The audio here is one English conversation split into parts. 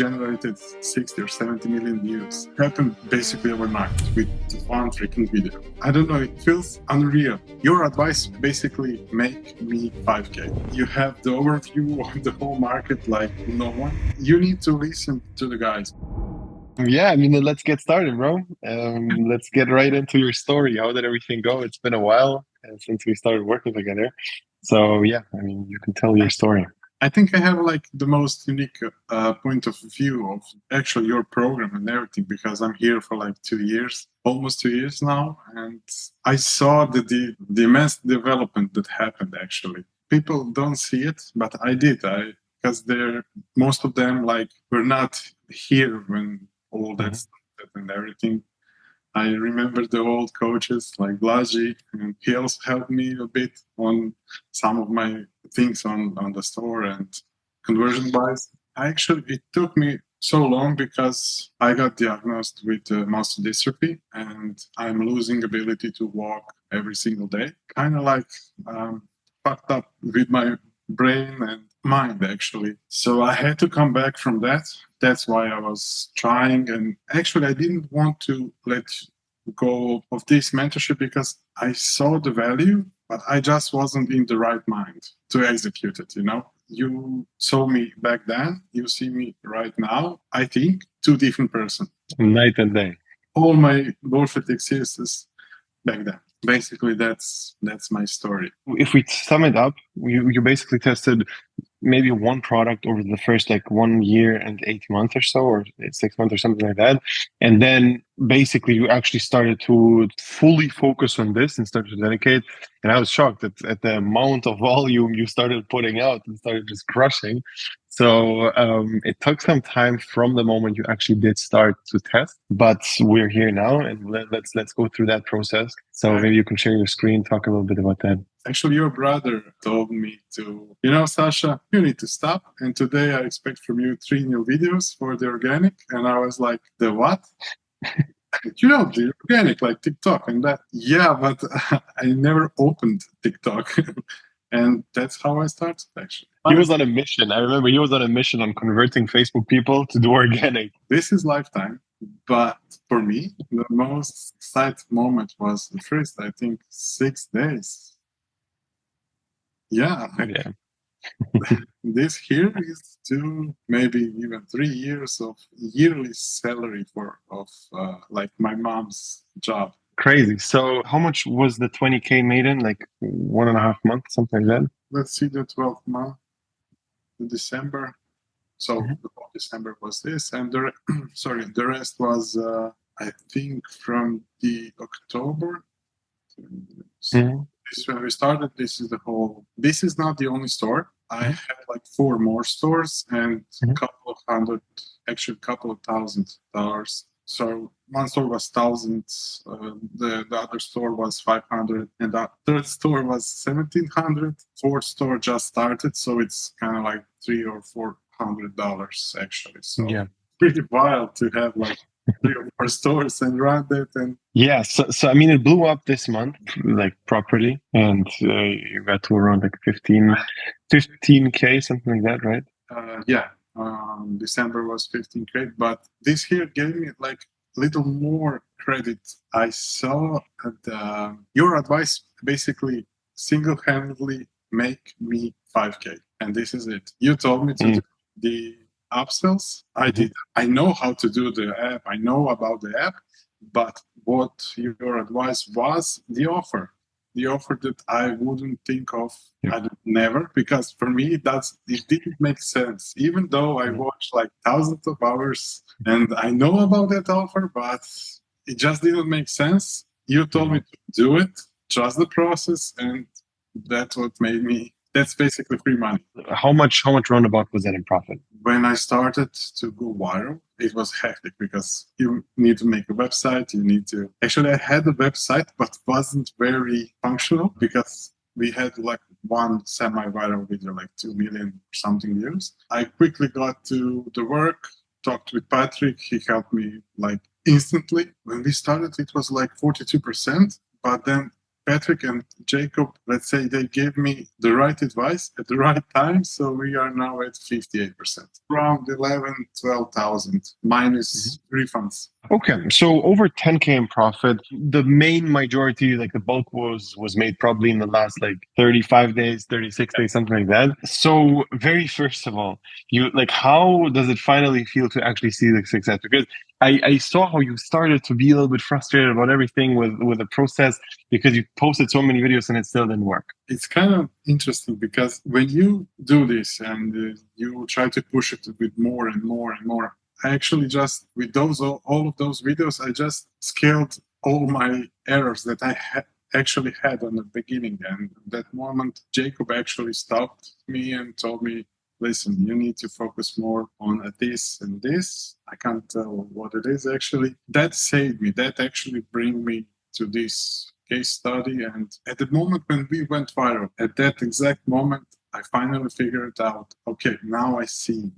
generated 60 or 70 million views. Happened basically overnight with one freaking video. I don't know, it feels unreal. Your advice basically make me 5K. You have the overview of the whole market like no one. You need to listen to the guys. Yeah, I mean, let's get started, bro. Let's get right into your story. How did everything go? It's been a while since we started working together. So yeah, I mean, you can tell your story. I think I have like the most unique point of view of actually your program and everything, because I'm here for like 2 years, almost 2 years now. And I saw the immense development that happened actually. People don't see it, but I did. Because most of them like were not here when all that started and everything. I remember the old coaches like Blaži, and he also helped me a bit on some of my things on the store and conversion wise. It took me so long because I got diagnosed with muscle dystrophy and I'm losing ability to walk every single day. Kind of like fucked up with my brain and mind actually. So I had to come back from that. That's why I was trying, and actually I didn't want to let go of this mentorship because I saw the value, but I just wasn't in the right mind to execute it, you know? You saw me back then, you see me right now, I think, two different persons. Night and day. All my bullshit excuses back then. Basically, that's my story. If we sum it up, you basically tested maybe one product over the first like 1 year and 8 months or so, or 6 months or something like that. And then basically you actually started to fully focus on this and started to dedicate. And I was shocked at the amount of volume you started putting out and started just crushing. So it took some time from the moment you actually did start to test, but we're here now, and let's go through that process. So maybe you can share your screen, talk a little bit about that. Actually, your brother told me to, Sasha, you need to stop. And today I expect from you 3 new videos for the organic. And I was like, the what? The organic, like TikTok and that. Yeah, but I never opened TikTok. And that's how I started, actually. He was on a mission. I remember he was on a mission on converting Facebook people to do organic. This is lifetime. But for me, the most exciting moment was the first, I think, 6 days. Yeah. This here is 2, maybe even 3 years of yearly salary of my mom's job. Crazy. So how much was the 20K made in? Like 1.5 months, something like that? Let's see, the 12th month, December. So the whole December was this, and the rest was I think from the October. This is when we started. This is not the only store. I had like 4 more stores and a couple of $1,000. So one store was thousands, the other store was 500, and the third store was 1,700. Fourth store just started, so it's kind of like $300 or $400 actually. So pretty wild to have like 3 or 4 stores and run that. And so I mean, it blew up this month like properly, and you got to around like 15K, something like that, right? December was 15K, but this here gave me like little more credit. I saw that your advice basically single-handedly make me 5K, and this is it. You told me to do the upsells. I did. I know how to do the app. I know about the app, but what your advice was the offer that I wouldn't think of. Never, because for me it didn't make sense, even though I watched like thousands of hours and I know about that offer, but it just didn't make sense. You told me to do it, trust the process, and that's what made me. That's basically free money. How much roundabout was that in profit? When I started to go viral, it was hectic because you need to make a website. Actually, I had a website, but wasn't very functional because we had like one semi-viral video, like 2 million or something views. I quickly got to the work, talked with Patrick. He helped me like instantly. When we started, it was like 42%, but then Patrick and Jacob, let's say they gave me the right advice at the right time. So we are now at 58%, around 11, 12,000 minus refunds. Okay, so over 10K in profit. The main majority, like the bulk, was made probably in the last like 35 days, 36 days, something like that. So very first of all, you like how does it finally feel to actually see the success? Because I saw how you started to be a little bit frustrated about everything with the process because you posted so many videos and it still didn't work. It's kind of interesting because when you do this and you try to push it with more and more and more, I actually just, with those all of those videos, I just scaled all my errors that I actually had on the beginning. And at that moment, Jacob actually stopped me and told me, listen, you need to focus more on this and this. I can't tell what it is actually. That saved me. That actually bring me to this case study. And at the moment when we went viral, at that exact moment, I finally figured out, okay, now I see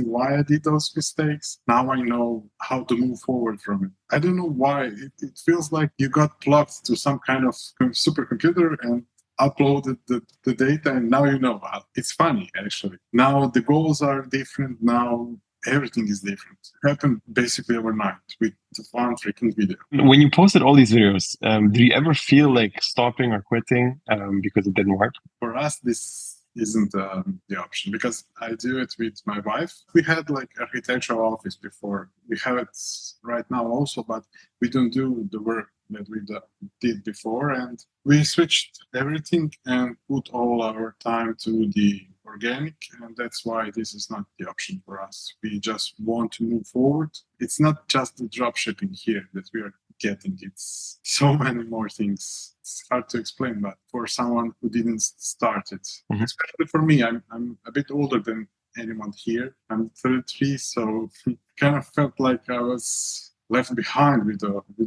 why I did those mistakes. Now I know how to move forward from it. I don't know why. It feels like you got plugged to some kind of supercomputer and uploaded the data, and now you know. It's funny, actually. Now the goals are different. Now everything is different. It happened basically overnight with the one freaking video. When you posted all these videos, did you ever feel like stopping or quitting because it didn't work? For us, this isn't the option because I do it with my wife. We had like architectural office before. We have it right now also, but we don't do the work that we did before. And we switched everything and put all our time to the organic. And that's why this is not the option for us. We just want to move forward. It's not just the dropshipping here that we are getting. It's so many more things. It's hard to explain, but for someone who didn't start it, especially for me, I'm a bit older than anyone here. I'm 33, so it kind of felt like I was left behind with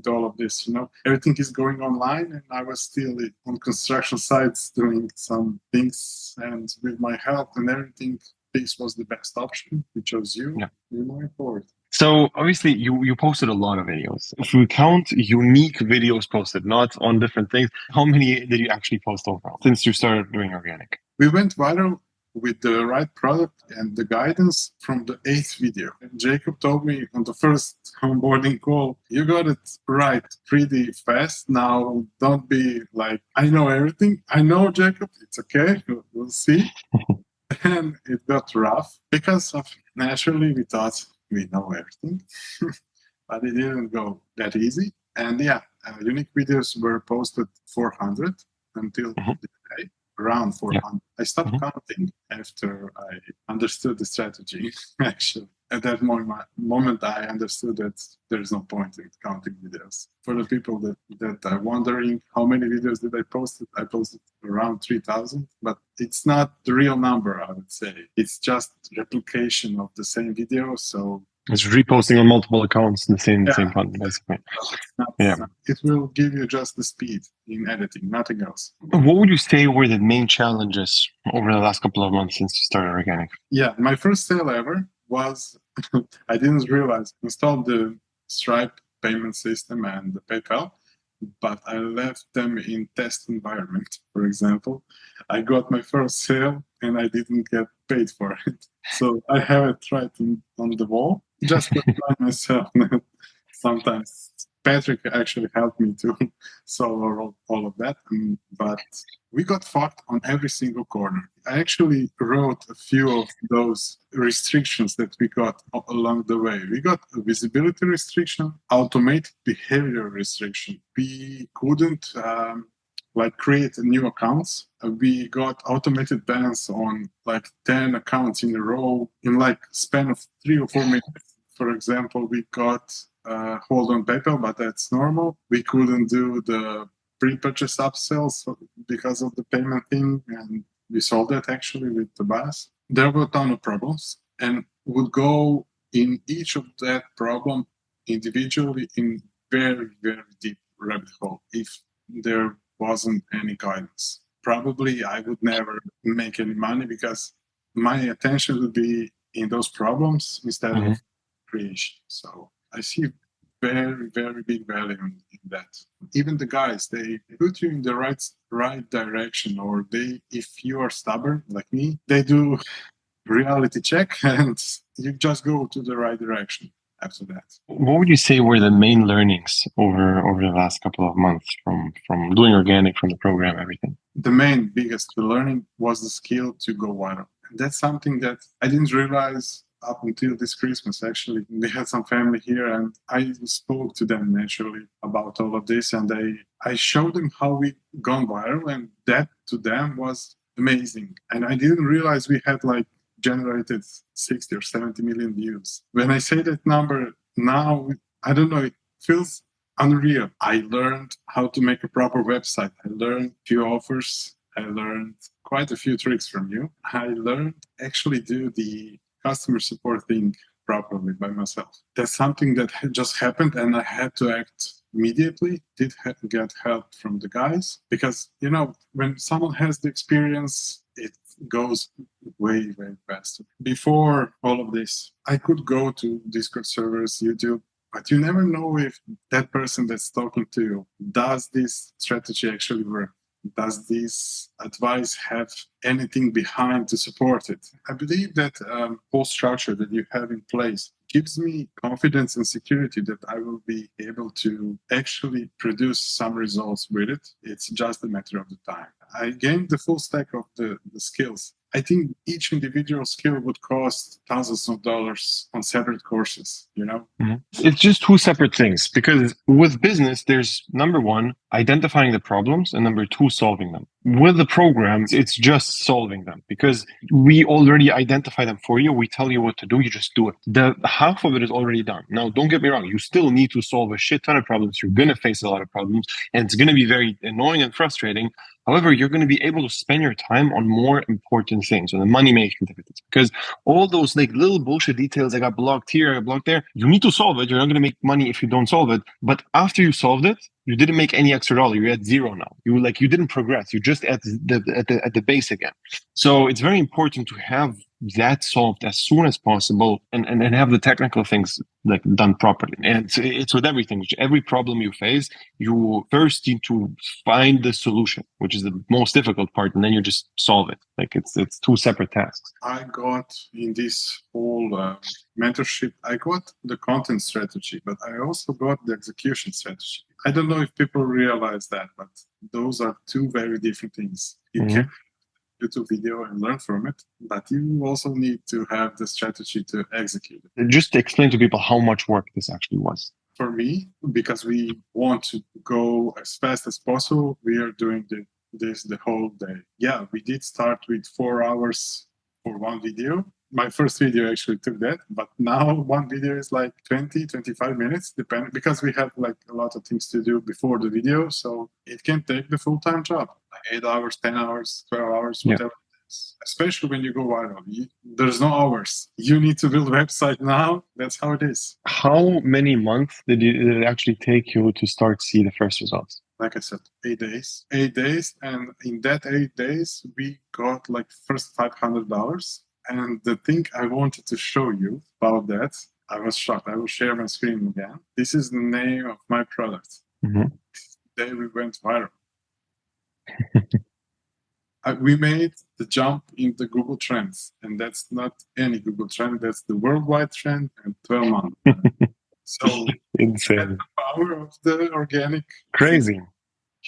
all of this. You know, everything is going online, and I was still on construction sites doing some things. And with my health and everything, this was the best option. We chose you. Yeah. You're moving forward. So obviously you posted a lot of videos. If we count unique videos posted, not on different things, how many did you actually post overall since you started doing organic? We went viral with the right product and the guidance from the 8th video. And Jacob told me on the first onboarding call, you got it right pretty fast. Now don't be like, I know everything. I know, Jacob, it's okay. We'll see. And it got rough because of naturally we thought we know everything, but it didn't go that easy. And yeah, unique videos were posted 400 until today, around 400. Yeah. I stopped counting after I understood the strategy, actually. At that moment, I understood that there's no point in counting videos. For the people that are wondering how many videos did I posted around 3,000, but it's not the real number, I would say. It's just replication of the same video. So it's reposting on multiple accounts in the same content, basically. It will give you just the speed in editing, nothing else. What would you say were the main challenges over the last couple of months since you started organic? Yeah, my first sale ever was, I didn't realize, installed the Stripe payment system and the PayPal, but I left them in test environment, for example. I got my first sale and I didn't get paid for it. So I have it right on the wall, just to remind myself. Sometimes Patrick actually helped me to solve all of that, but we got fucked on every single corner. I actually wrote a few of those restrictions that we got along the way. We got a visibility restriction, automated behavior restriction. We couldn't create new accounts. We got automated bans on like 10 accounts in a row in like span of 3 or 4 minutes. For example, we got hold on PayPal, but that's normal. We couldn't do the pre-purchase upsells because of the payment thing, and we solved that actually with the bus. There were a ton of problems, and would go in each of that problem individually in very, very deep rabbit hole if there wasn't any guidance. Probably I would never make any money because my attention would be in those problems instead of creation. So I see very, very big value in that. Even the guys, they put you in the right direction, or if you are stubborn like me, they do reality check and you just go to the right direction after that. What would you say were the main learnings over the last couple of months from doing organic, from the program, everything? The main biggest learning was the skill to go viral. And that's something that I didn't realize up until this Christmas. Actually, we had some family here and I spoke to them naturally about all of this, and I showed them how we gone viral, and that to them was amazing. And I didn't realize we had like generated 60 or 70 million views. When I say that number now, I don't know, it feels unreal. I learned how to make a proper website. I learned few offers. I learned quite a few tricks from you. I learned actually do the customer support thing properly by myself. That's something that just happened and I had to act immediately. Did get help from the guys because, when someone has the experience, it goes way, way faster. Before all of this, I could go to Discord servers, YouTube, but you never know if that person that's talking to you, does this strategy actually work? Does this advice have anything behind to support it? I believe that whole structure that you have in place gives me confidence and security that I will be able to actually produce some results with it. It's just a matter of the time. I gained the full stack of the skills. I think each individual skill would cost thousands of dollars on separate courses, Mm-hmm. It's just two separate things, because with business, there's number one, identifying the problems, and number two, solving them. With the programs, it's just solving them because we already identify them for you. We tell you what to do. You just do it. The half of it is already done. Now, don't get me wrong. You still need to solve a shit ton of problems. You're going to face a lot of problems and it's going to be very annoying and frustrating. However, you're going to be able to spend your time on more important things, on the money-making activities, because all those like little bullshit details, I got blocked here, I got blocked there, you need to solve it. You're not going to make money if you don't solve it. But after you solved it, you didn't make any extra dollar. You're at zero now. You didn't progress. You're just at the base again. So it's very important to have that solved as soon as possible and have the technical things like done properly. And it's with everything. Every problem you face, you first need to find the solution, which is the most difficult part, and then you just solve it. Like it's two separate tasks. I got in this whole mentorship, I got the content strategy, but I also got the execution strategy. I don't know if people realize that, but those are two very different things. You can YouTube video and learn from it, but you also need to have the strategy to execute it. Just to explain to people how much work this actually was. For me, because we want to go as fast as possible, we are doing this the whole day. Yeah, we did start with 4 hours for one video. My first video actually took that, but now one video is like 20, 25 minutes, depending, because we have like a lot of things to do before the video. So it can take the full-time job, like 8 hours, 10 hours, 12 hours, whatever it is. Especially when you go viral. There's no hours. You need to build a website now. That's how it is. How many months did it actually take you to start see the first results? Like I said, 8 days. 8 days. And in that 8 days, we got like first $500. And the thing I wanted to show you about that, I was shocked. I will share my screen again. This is the name of my product. Mm-hmm. Today we went viral. We made the jump in the Google Trends. And that's not any Google trend. That's the worldwide trend in 12 months. So insane. the power of the organic. Crazy.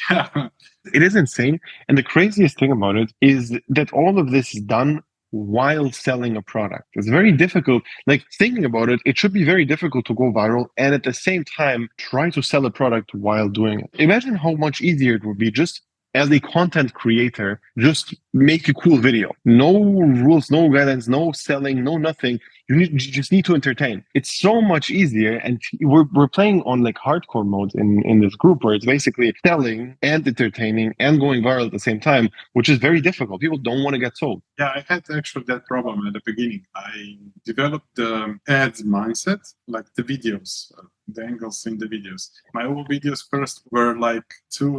Yeah. It is insane. And the craziest thing about it is that all of this is done while selling a product. It's very difficult. Like thinking about it, it should be very difficult to go viral and at the same time try to sell a product while doing it. Imagine how much easier it would be just as a content creator, just make a cool video. No rules, no guidelines, no selling, no nothing. You just need to entertain. It's so much easier. And we're playing on like hardcore mode in this group where it's basically selling and entertaining and going viral at the same time, which is very difficult. People don't want to get sold. Yeah, I had actually that problem at the beginning. I developed the ads mindset, like the videos, the angles in the videos. My old videos first were like too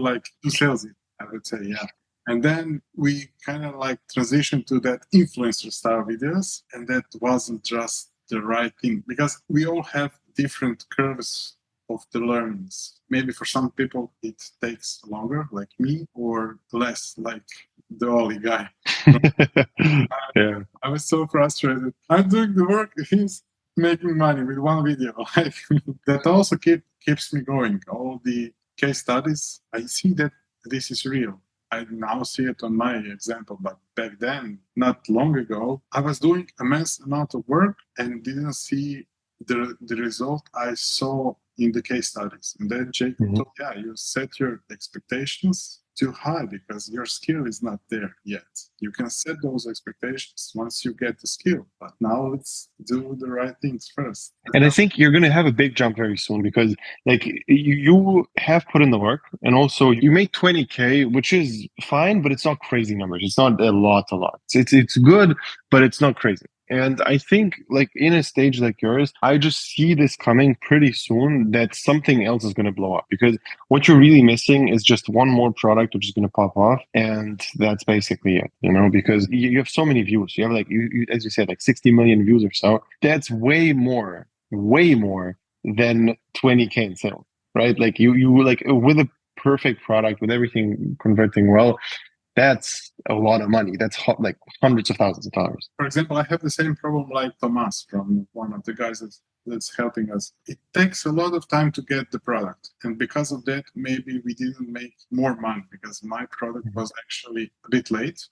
salesy, I would say, yeah. And then we kind of like transitioned to that influencer style videos, and that wasn't just the right thing because we all have different curves of the learnings. Maybe for some people it takes longer, like me, or less, like the Oli guy. Yeah. I was so frustrated. I'm doing the work, he's making money with one video. Like, that also keeps me going. All the case studies, I see that this is real. I now see it on my example, but back then, not long ago, I was doing immense amount of work and didn't see the result I saw in the case studies. And then Jacob told, yeah, you set your expectations too high because your skill is not there yet. You can set those expectations once you get the skill, but now let's do the right things first. And I think you're going to have a big jump very soon because like you have put in the work and also you made 20K, which is fine, but it's not crazy numbers. It's not a lot. It's good, but it's not crazy. And I think like in a stage like yours, I just see this coming pretty soon that something else is going to blow up because what you're really missing is just one more product which is going to pop off. And that's basically it, you know, because you have so many views. You have like, you as you said, like 60 million views or so. That's way more than 20K in sales, right? Like you like with a perfect product, with everything converting well, that's a lot of money. That's like hundreds of thousands of dollars. For example, I have the same problem like Tomas from one of the guys that's helping us. It takes a lot of time to get the product. And because of that, maybe we didn't make more money because my product was actually a bit late.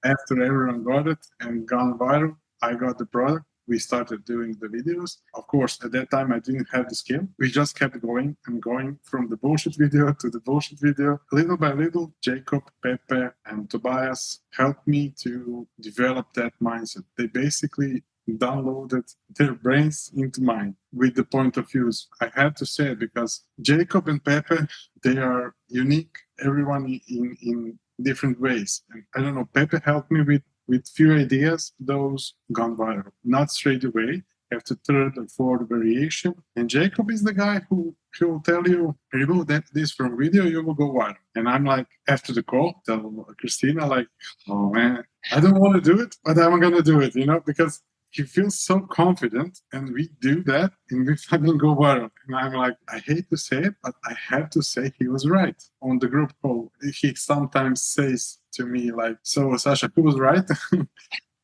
After everyone got it and gone viral, I got the product. We started doing the videos. Of course, at that time, I didn't have the skill. We just kept going and going from the bullshit video to the bullshit video. Little by little, Jacob, Pepe, and Tobias helped me to develop that mindset. They basically downloaded their brains into mine with the point of views. I have to say it because Jacob and Pepe, they are unique, everyone in different ways. And I don't know, Pepe helped me with few ideas, those gone viral. Not straight away, after third or fourth variation. And Jacob is the guy who will tell you, remove this from video, you will go viral. And I'm like, after the call, tell Christina, like, oh man, I don't want to do it, but I'm going to do it, you know, because he feels so confident and we do that and we fucking go viral. And I'm like, I hate to say it, but I have to say he was right. On the group call, he sometimes says to me like, so Sasha, who was right?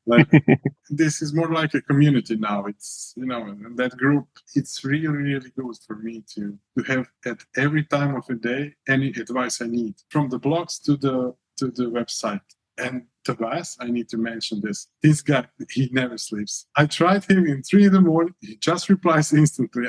Like, this is more like a community now. It's, you know, and that group, it's really, really good for me to have at every time of the day any advice I need, from the blogs to the website. And Tobias, I need to mention this. This guy, he never sleeps. I tried him in 3 a.m. He just replies instantly.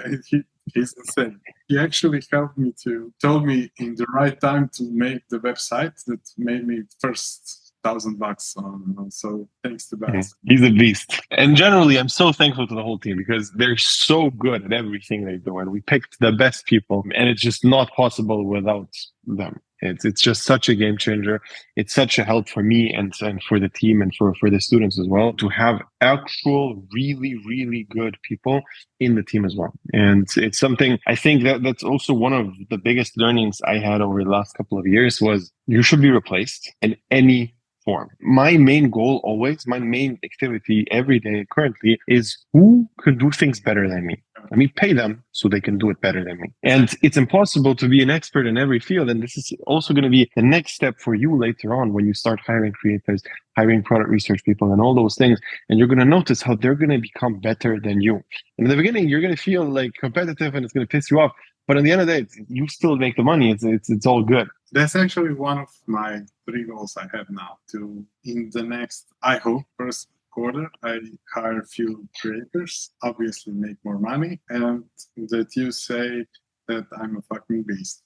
He's insane. He actually helped me told me in the right time to make the website that made me first $1,000 on. So thanks to Tobias. He's a beast. And generally, I'm so thankful to the whole team because they're so good at everything they do. And we picked the best people and it's just not possible without them. It's just such a game changer. It's such a help for me and for the team and for the students as well to have actual really, really good people in the team as well. And it's something I think that's also one of the biggest learnings I had over the last couple of years was you should be replaced in any form. My main goal always, my main activity every day currently is who could do things better than me. Let me pay them so they can do it better than me. And it's impossible to be an expert in every field. And this is also going to be the next step for you later on when you start hiring creators, hiring product research people and all those things. And you're going to notice how they're going to become better than you. In the beginning, you're going to feel like competitive and it's going to piss you off. But at the end of the day, you still make the money. It's all good. That's actually one of my 3 goals I have now. To in the next, I hope, first quarter, I hire a few creators, obviously make more money, and that you say that I'm a fucking beast.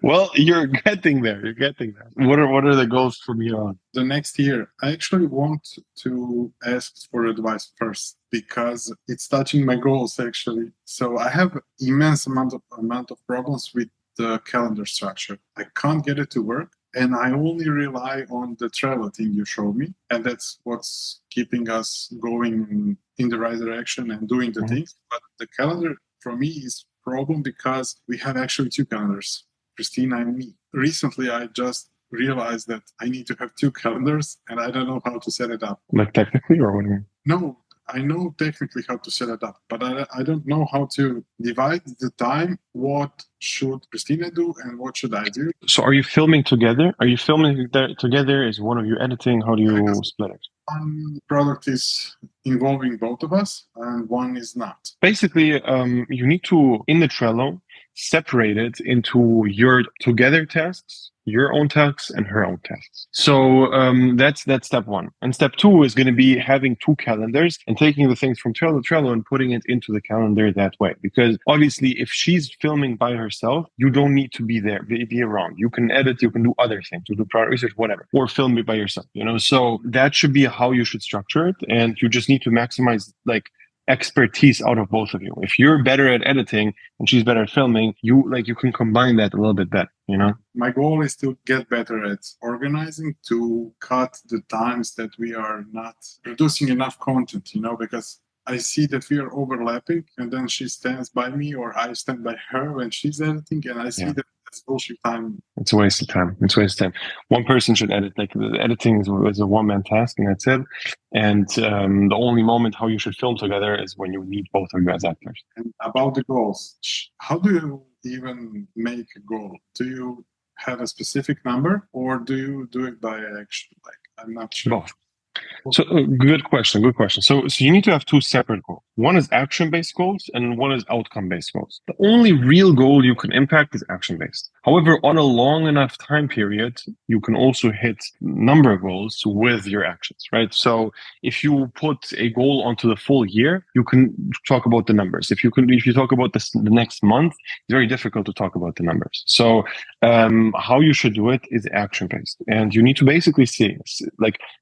Well, you're getting there. You're getting there. What are the goals from here on? The next year, I actually want to ask for advice first because it's touching my goals actually. So I have immense amount of problems with the calendar structure. I can't get it to work. And I only rely on the travel thing you showed me. And that's what's keeping us going in the right direction and doing the things. But the calendar for me is a problem because we have actually 2 calendars, Christina and me. Recently, I just realized that I need to have 2 calendars and I don't know how to set it up. Like technically or what do you mean? No, I know technically how to set it up, but I don't know how to divide the time. What should Christina do and what should I do? So are you filming together? Are you filming together? Is one of you editing? How do you split it? One product is involving both of us and one is not. Basically, you need to, in the Trello, separate it into your together tasks, your own tasks, and her own tasks. So that's step one. And step two is going to be having two calendars and taking the things from Trello to Trello and putting it into the calendar that way. Because obviously, if she's filming by herself, you don't need to be there, be around. You can edit, you can do other things, you do product research, whatever, or film it by yourself. So that should be how you should structure it, and you just need to maximize expertise out of both of you. If you're better at editing and she's better at filming, you can combine that a little bit better, My goal is to get better at organizing, to cut the times that we are not producing enough content, because I see that we are overlapping and then she stands by me or I stand by her when she's editing and I see that that's bullshit time. It's a waste of time. One person should edit. The editing is a one-man task and that's it. And the only moment how you should film together is when you need both of you as actors. And about the goals, how do you even make a goal? Do you have a specific number or do you do it by action? I'm not sure. Both. So good question. So you need to have two separate goals. One is action-based goals and one is outcome-based goals. The only real goal you can impact is action-based. However, on a long enough time period, you can also hit number goals with your actions, right? So if you put a goal onto the full year, you can talk about the numbers. If you talk about the next month, it's very difficult to talk about the numbers. So how you should do it is action-based. And you need to basically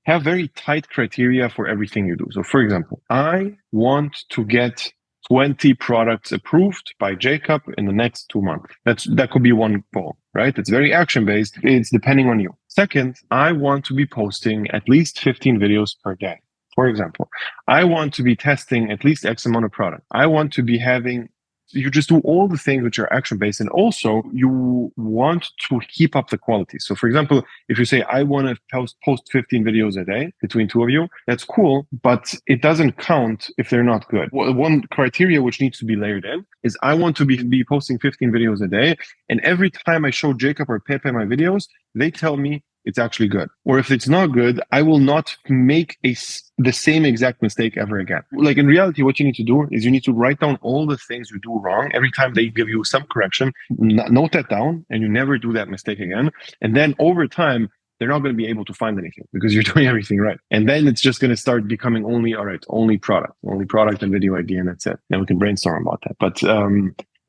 have very tight criteria for everything you do. So for example, I want to get 20 products approved by Jacob in the next 2 months. That could be one goal, right? It's very action-based. It's depending on you. Second, I want to be posting at least 15 videos per day. For example, I want to be testing at least X amount of product. I want to be having you just do all the things which are action-based, and also you want to keep up the quality. So for example, if you say, I want to post 15 videos a day between two of you, that's cool, but it doesn't count if they're not good. One criteria which needs to be layered in is I want to be posting 15 videos a day, and every time I show Jacob or Pepe my videos, they tell me it's actually good. Or if it's not good, I will not make the same exact mistake ever again. In reality, what you need to do is you need to write down all the things you do wrong. Every time they give you some correction, note that down and you never do that mistake again. And then over time, they're not going to be able to find anything because you're doing everything right. And then it's just going to start becoming only product and video idea, and that's it. Then we can brainstorm about that. But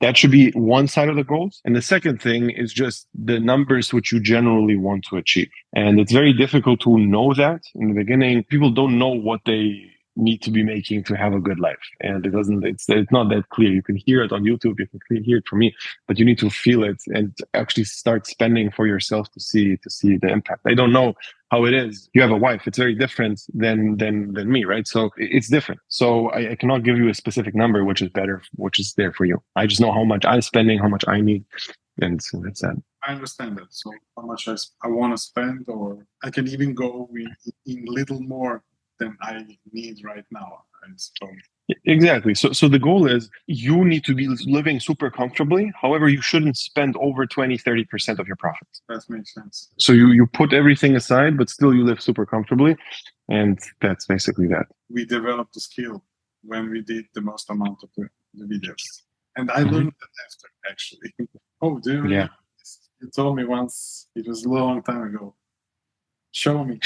that should be one side of the goals. And the second thing is just the numbers which you generally want to achieve. And it's very difficult to know that in the beginning. People don't know what they need to be making to have a good life. And it's not that clear. You can hear it on YouTube, you can hear it from me, but you need to feel it and actually start spending for yourself to see the impact. I don't know how it is. You have a wife. It's very different than me, right? So it's different. So I cannot give you a specific number, which is better, which is there for you. I just know how much I'm spending, how much I need. And so that's that. I understand that. So how much I want to spend, or I can even go in little more than I need right now, I suppose. Exactly. So the goal is you need to be living super comfortably. However, you shouldn't spend over 20-30% of your profits. That makes sense. So you put everything aside, but still you live super comfortably. And that's basically that. We developed the skill when we did the most amount of the videos. And I learned that after, actually. Oh, do you remember? You told me once, it was a long time ago. Show me.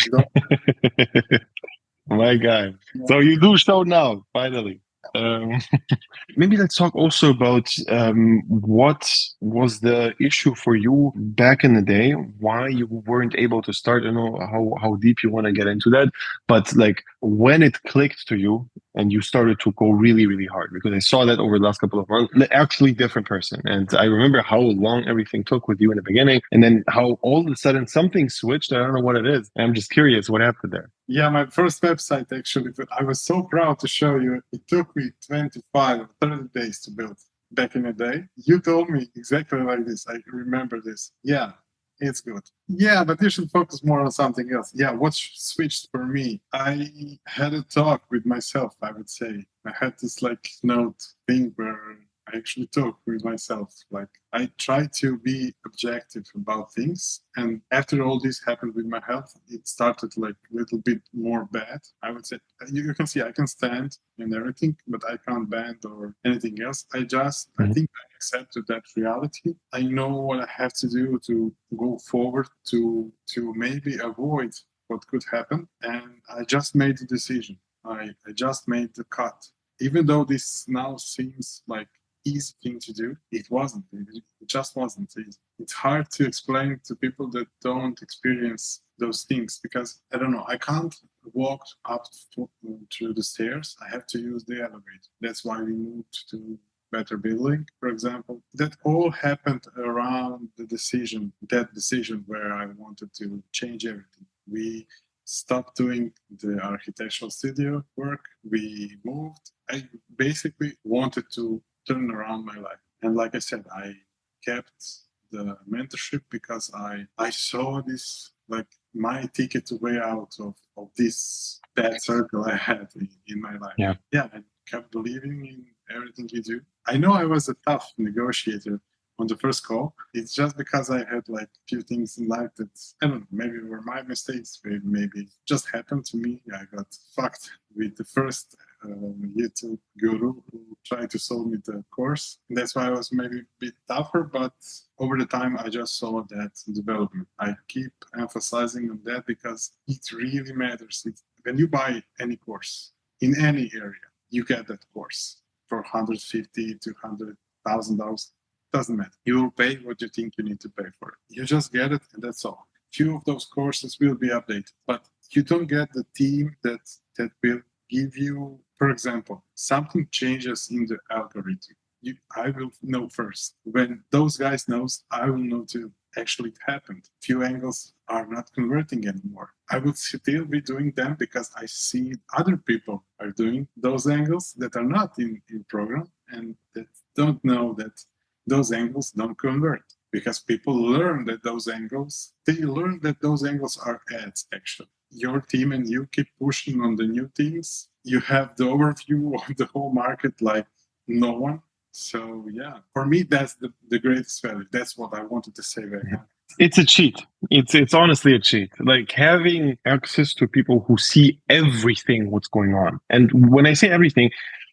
My guy. So you do show now, finally. Maybe let's talk also about what was the issue for you back in the day, why you weren't able to start. I don't know how deep you want to get into that, but when it clicked to you and you started to go really, really hard, because I saw that over the last couple of months, actually different person. And I remember how long everything took with you in the beginning, and then how all of a sudden something switched. I don't know what it is. I'm just curious what happened there. Yeah, my first website, actually, I was so proud to show you. It took me 25 or 30 days to build back in the day. You told me exactly like this. I remember this. Yeah, it's good. Yeah, but you should focus more on something else. Yeah, what switched for me? I had a talk with myself, I would say. I had this like note thing where I actually talk with myself. Like I try to be objective about things. And after all this happened with my health, it started like a little bit more bad. I would say you can see I can stand and everything, but I can't bend or anything else. I think I accepted that reality. I know what I have to do to go forward to maybe avoid what could happen. And I just made the decision. I just made the cut. Even though this now seems like easy thing to do, it wasn't. It just wasn't easy. It's hard to explain to people that don't experience those things because I don't know. I can't walk up through the stairs. I have to use the elevator. That's why we moved to better building, for example. That all happened around that decision where I wanted to change everything. We stopped doing the architectural studio work. We moved. I basically wanted to turn around my life. And like I said, I kept the mentorship because I saw this like my ticket way out of this bad circle I had in my life. Yeah. I kept believing in everything you do. I know I was a tough negotiator on the first call. It's just because I had like a few things in life that I don't know, maybe were my mistakes, maybe it just happened to me. I got fucked with the first YouTube guru who tried to sell me the course. That's why I was maybe a bit tougher, but over the time I just saw that development. I keep emphasizing on that because it really matters. When you buy any course in any area, you get that course for $150 to $100,000. Doesn't matter. You will pay what you think you need to pay for it. You just get it, and that's all. Few of those courses will be updated, but you don't get the team that will give you, for example, something changes in the algorithm. I will know first. When those guys knows, I will know too. Actually, it happened. Few angles are not converting anymore. I would still be doing them because I see other people are doing those angles that are not in program and that don't know that those angles don't convert because people learn that those angles are ads actually. Your team and you keep pushing on the new things. You have the overview of the whole market like no one. So yeah, for me, that's the greatest value. That's what I wanted to say right now. It's a cheat. It's honestly a cheat. Like having access to people who see everything what's going on. And when I say everything,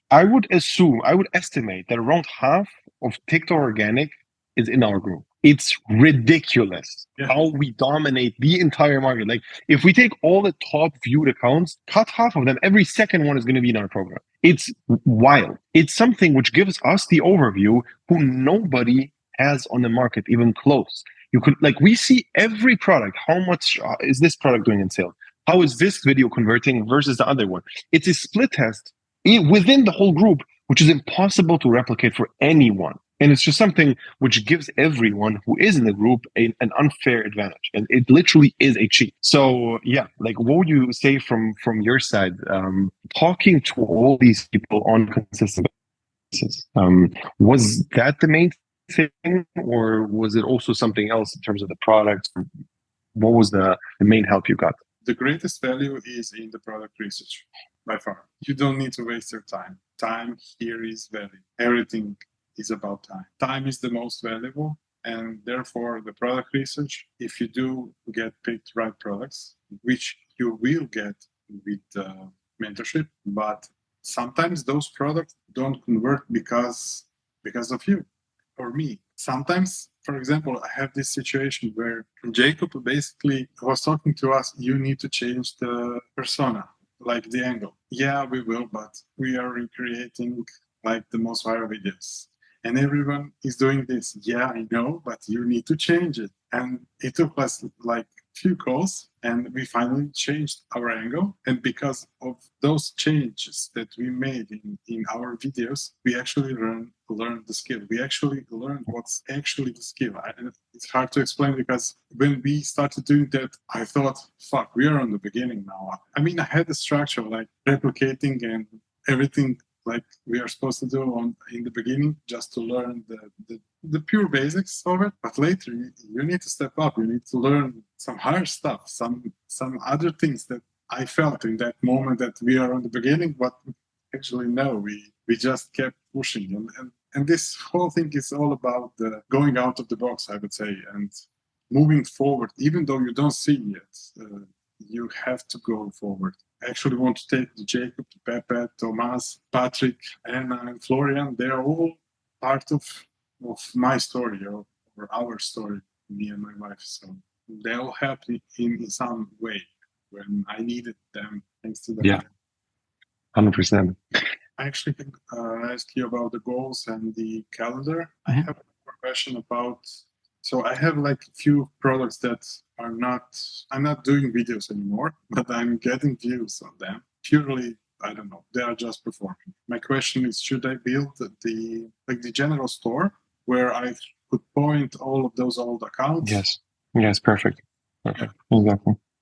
I would estimate that around half of TikTok organic is in our group. It's ridiculous how we dominate the entire market. Like if we take all the top viewed accounts, cut half of them, every second one is going to be in our program. It's wild. It's something which gives us the overview who nobody has on the market, even close. You could we see every product. How much is this product doing in sales? How is this video converting versus the other one? It's a split test within the whole group, which is impossible to replicate for anyone. And it's just something which gives everyone who is in the group an unfair advantage. And it literally is a cheat. So yeah, what would you say from your side, talking to all these people on consistent basis? Was that the main thing, or was it also something else in terms of the product? What was the main help you got? The greatest value is in the product research, by far. You don't need to waste your time. Time here is value. Everything is about time. Time is the most valuable, and therefore the product research, if you do get picked right products, which you will get with mentorship, but sometimes those products don't convert because of you or me. Sometimes, for example, I have this situation where Jacob basically was talking to us, you need to change the persona, like the angle. Yeah, we will, but we are recreating like the most viral videos. And everyone is doing this. Yeah, I know, but you need to change it. And it took us like few calls and we finally changed our angle. And because of those changes that we made in our videos, we actually learned the skill. We actually learned what's actually the skill. And it's hard to explain because when we started doing that, I thought, fuck, we are on the beginning now. I mean, I had the structure like replicating and everything like we are supposed to do in the beginning just to learn the the pure basics of it, but later you need to step up. You need to learn some higher stuff, some other things that I felt in that moment that we are on the beginning, but actually no, we just kept pushing, and this whole thing is all about the going out of the box, I would say, and moving forward, even though you don't see it. You have to go forward. I actually want to take Jacob, Pepe, Thomas, Patrick, Anna, and Florian. They are all part of my story, or our story, me and my wife. So they all helped me in some way when I needed them, thanks to them. Yeah, 100%. I actually can ask you about the goals and the calendar. I have a question about. So I have like a few products that are not. I'm not doing videos anymore, but I'm getting views on them. Purely, I don't know. They are just performing. My question is: should I build the general store where I could point all of those old accounts? Yes, perfect.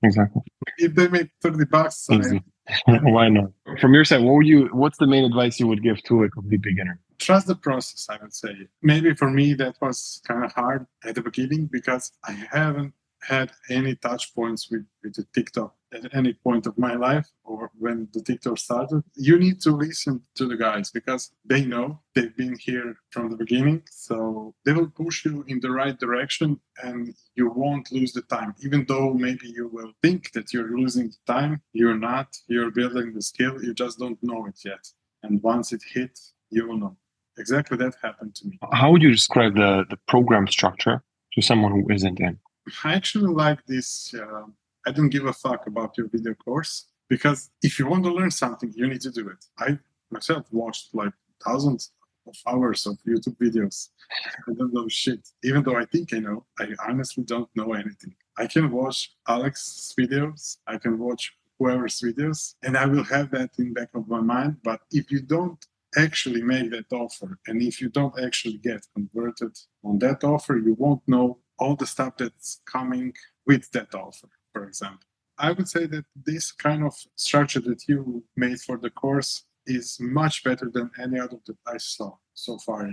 Exactly. If they make $30, Easy. Why not? From your side, what's the main advice you would give to a complete beginner? Trust the process, I would say. Maybe for me that was kind of hard at the beginning because I haven't had any touch points with the TikTok at any point of my life or when the TikTok started. You need to listen to the guys because they know, they've been here from the beginning. So they will push you in the right direction and you won't lose the time. Even though maybe you will think that you're losing the time, you're not. You're building the skill, you just don't know it yet. And once it hits, you will know. Exactly that happened to me. How would you describe the program structure to someone who isn't in? I actually like this. I don't give a fuck about your video course because if you want to learn something, you need to do it. I myself watched like thousands of hours of YouTube videos. I don't know shit. Even though I think I know, I honestly don't know anything. I can watch Alex's videos, I can watch whoever's videos, and I will have that in back of my mind. But if you don't actually make that offer, and if you don't actually get converted on that offer, you won't know all the stuff that's coming with that offer, for example. I would say that this kind of structure that you made for the course is much better than any other that I saw so far.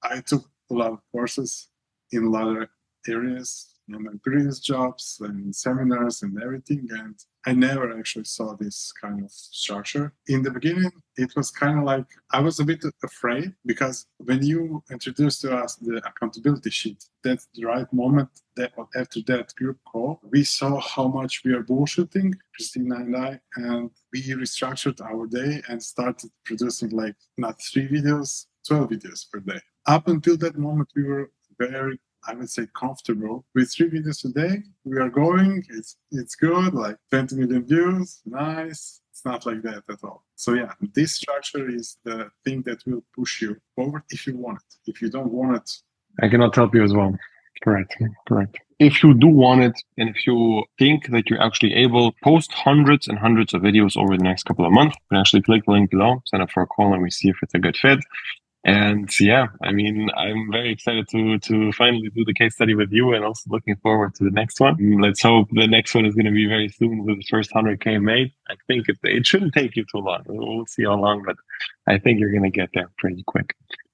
I took a lot of courses in a lot of areas in my previous jobs and seminars and everything, and I never actually saw this kind of structure. In the beginning, it was kind of like I was a bit afraid because when you introduced to us the accountability sheet, that's the right moment that after that group call, we saw how much we are bullshitting, Christina and I, and we restructured our day and started producing like not 3 videos, 12 videos per day. Up until that moment, we were very, I would say, comfortable with 3 videos a day. We are going, it's good, like 20 million views, nice. It's not like that at all. So yeah, this structure is the thing that will push you forward if you want it. If you don't want it, I cannot help you as well. Correct. If you do want it, and if you think that you're actually able, post hundreds and hundreds of videos over the next couple of months. You can actually click the link below, sign up for a call, and we see if it's a good fit. And yeah, I mean, I'm very excited to finally do the case study with you, and also looking forward to the next one. Let's hope the next one is going to be very soon with the first 100K made. I think it shouldn't take you too long. We'll see how long, but I think you're going to get there pretty quick.